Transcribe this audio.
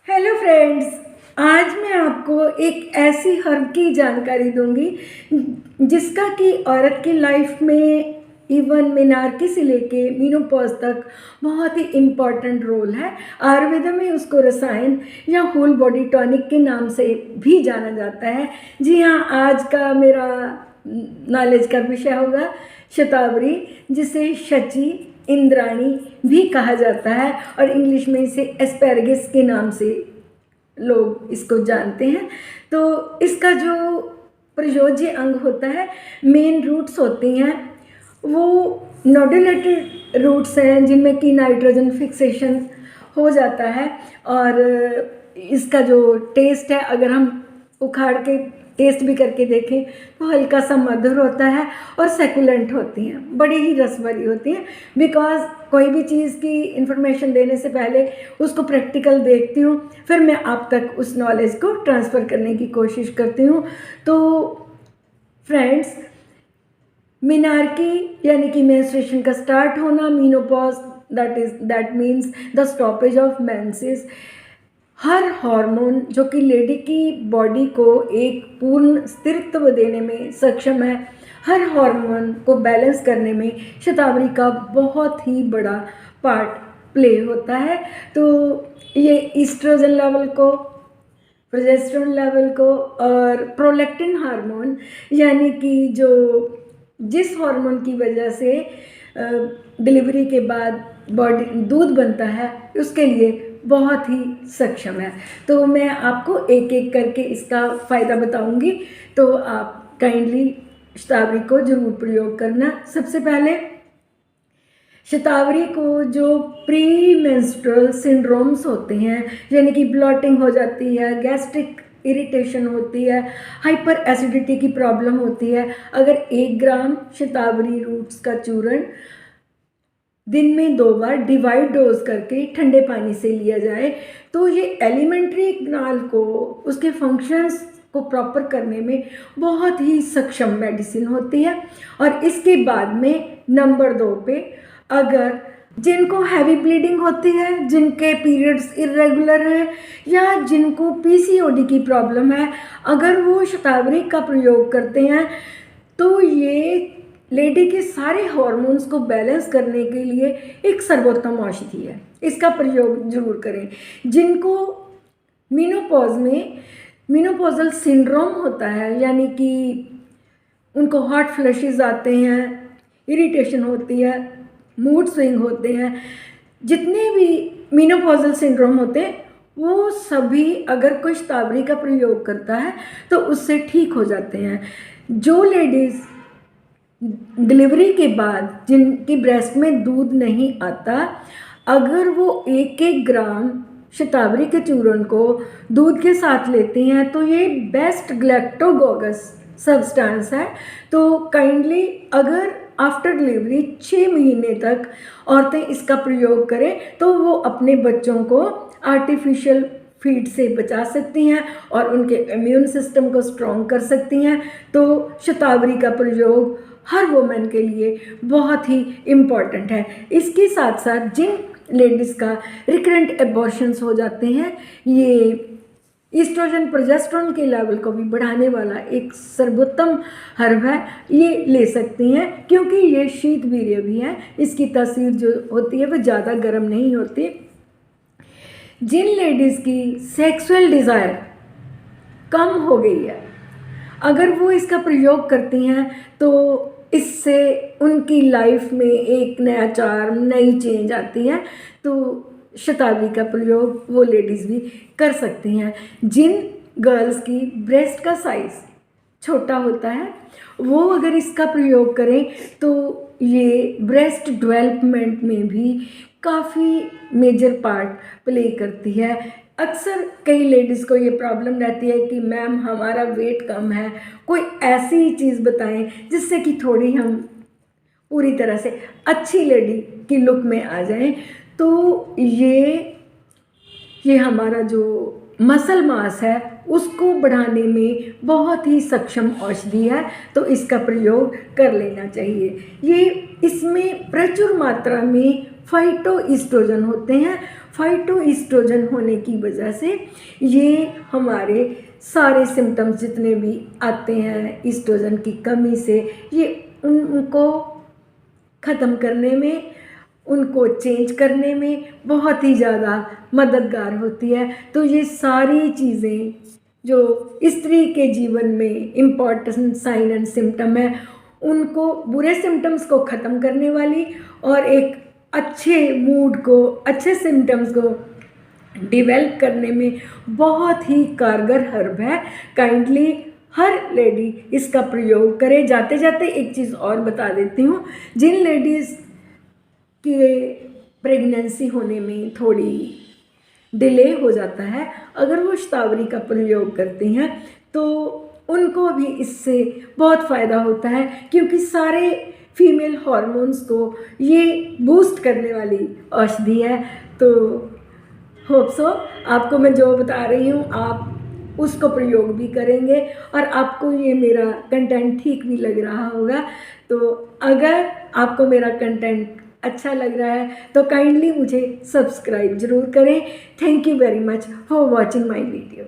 Hello friends. आज मैं आपको एक ऐसी हर्ब की जानकारी दूंगी जिसका कि औरत की लाइफ में इवन मेनार्की से लेके मीनोपॉज तक बहुत ही इम्पॉर्टेंट रोल है। आयुर्वेद में उसको रसायन या होल बॉडी टॉनिक के नाम से भी जाना जाता है। जी हाँ, आज का मेरा नॉलेज का विषय होगा शतावरी, जिसे शची, इंद्राणी भी कहा जाता है और इंग्लिश में इसे एस्पैरागस के नाम से लोग इसको जानते हैं। तो इसका जो प्रयोज्य अंग होता है, मेन रूट्स होती हैं, वो नोडुलेटेड रूट्स हैं जिनमें कि नाइट्रोजन फिक्सेशन हो जाता है। और इसका जो टेस्ट है, अगर हम उखाड़ के टेस्ट भी करके देखें तो हल्का सा मधुर होता है और सेकुलेंट होती हैं, बड़ी ही रस भरी होती हैं। बिकॉज कोई भी चीज़ की इन्फॉर्मेशन देने से पहले उसको प्रैक्टिकल देखती हूँ, फिर मैं आप तक उस नॉलेज को ट्रांसफ़र करने की कोशिश करती हूँ। तो फ्रेंड्स, मेनार्की यानी कि मेंस्ट्रुएशन का स्टार्ट होना, menopause that means the stoppage of menses. Her hormone जो कि लेडी की बॉडी को एक पूर्ण स्थिरत्व देने में सक्षम है, हर हार्मोन को बैलेंस करने में शतावरी का बहुत ही बड़ा पार्ट प्ले होता है। तो ये ईस्ट्रोजन लेवल को, प्रोजेस्टेरोन लेवल को और प्रोलैक्टिन हार्मोन यानी कि जो जिस हार्मोन की वजह से डिलीवरी के बाद बॉडी दूध बनता है, उसके लिए बहुत ही सक्षम है। तो मैं आपको एक एक करके इसका फ़ायदा बताऊंगी, तो आप काइंडली शतावरी को ज़रूर प्रयोग करना। सबसे पहले शतावरी को जो प्री मेंस्ट्रुअल सिंड्रोम्स होते हैं, यानी कि ब्लॉटिंग हो जाती है, गैस्ट्रिक इरिटेशन होती है, हाइपर एसिडिटी की प्रॉब्लम होती है, अगर 1 ग्राम शतावरी रूट्स का चूर्ण दिन में 2 बार डिवाइड डोज करके ठंडे पानी से लिया जाए तो ये एलिमेंट्री नाल को, उसके फंक्शंस को प्रॉपर करने में बहुत ही सक्षम मेडिसिन होती है। और इसके बाद में नंबर 2 पे, अगर जिनको हैवी ब्लीडिंग होती है, जिनके पीरियड्स इरेगुलर हैं या जिनको पीसीओडी की प्रॉब्लम है, अगर वो शतावरी का प्रयोग करते हैं तो ये लेडी के सारे हार्मोन्स को बैलेंस करने के लिए एक सर्वोत्तम औषधि है। इसका प्रयोग जरूर करें। जिनको मीनोपॉज में मीनोपॉजल सिंड्रोम होता है, यानी कि उनको हॉट फ्लशेस आते हैं, इरिटेशन होती है, मूड स्विंग होते हैं, जितने भी मीनोपॉजल सिंड्रोम होते हैं वो सभी अगर कोई शतावरी का प्रयोग करता है तो उससे ठीक हो जाते हैं। जो लेडीज़ डिलीवरी के बाद जिनकी ब्रेस्ट में दूध नहीं आता, अगर वो 1-1 ग्राम शतावरी के चूर्ण को दूध के साथ लेती हैं तो ये बेस्ट ग्लैक्टोगोगस सब्सटेंस है। तो काइंडली अगर आफ्टर डिलीवरी 6 महीने तक औरतें इसका प्रयोग करें तो वो अपने बच्चों को आर्टिफिशियल फीड से बचा सकती हैं और उनके इम्यून सिस्टम को स्ट्रॉन्ग कर सकती हैं। तो शतावरी का प्रयोग हर वुमेन के लिए बहुत ही इम्पॉर्टेंट है। इसके साथ साथ जिन लेडीज़ का रिकरेंट एबॉर्शंस हो जाते हैं, ये ईस्ट्रोजन प्रोजेस्टेरोन के लेवल को भी बढ़ाने वाला एक सर्वोत्तम हर्ब है, ये ले सकती हैं क्योंकि ये शीतवीर्य भी है। इसकी तासीर जो होती है वो ज़्यादा गर्म नहीं होती। जिन लेडीज़ की सेक्सुअल डिज़ायर कम हो गई है, अगर वो इसका प्रयोग करती हैं तो इससे उनकी लाइफ में एक नया चार्म, नई चेंज आती है। तो शतावरी का प्रयोग वो लेडीज़ भी कर सकती हैं। जिन गर्ल्स की ब्रेस्ट का साइज़ छोटा होता है, वो अगर इसका प्रयोग करें तो ये ब्रेस्ट डेवलपमेंट में भी काफ़ी मेजर पार्ट प्ले करती है। अक्सर कई लेडीज़ को ये प्रॉब्लम रहती है कि मैम हमारा वेट कम है, कोई ऐसी चीज़ बताएं जिससे कि थोड़ी हम पूरी तरह से अच्छी लेडी की लुक में आ जाएं। तो ये हमारा जो मसल मास है उसको बढ़ाने में बहुत ही सक्षम औषधि है, तो इसका प्रयोग कर लेना चाहिए। ये इसमें प्रचुर मात्रा में फाइटोइस्ट्रोजन होते हैं। फाइटोइस्ट्रोजन होने की वजह से ये हमारे सारे सिम्टम्स जितने भी आते हैं इस्ट्रोजन की कमी से, ये उनको ख़त्म करने में, उनको चेंज करने में बहुत ही ज़्यादा मददगार होती है। तो ये सारी चीज़ें जो स्त्री के जीवन में इम्पॉर्टेंट साइन एंड सिम्टम है, उनको, बुरे सिम्टम्स को ख़त्म करने वाली और एक अच्छे मूड को, अच्छे सिम्टम्स को डिवेल्प करने में बहुत ही कारगर हर्ब है। काइंडली हर लेडी इसका प्रयोग करे। जाते जाते एक चीज़ और बता देती हूँ, जिन लेडीज़ के प्रेगनेंसी होने में थोड़ी डिले हो जाता है, अगर वो शतावरी का प्रयोग करती हैं तो उनको भी इससे बहुत फ़ायदा होता है, क्योंकि सारे फीमेल हार्मोन्स को ये बूस्ट करने वाली औषधि है। तो होप सो आपको मैं जो बता रही हूँ आप उसको प्रयोग भी करेंगे और आपको ये मेरा कंटेंट ठीक भी लग रहा होगा। तो अगर आपको मेरा कंटेंट अच्छा लग रहा है तो काइंडली मुझे सब्सक्राइब ज़रूर करें। Thank you very much for watching my video.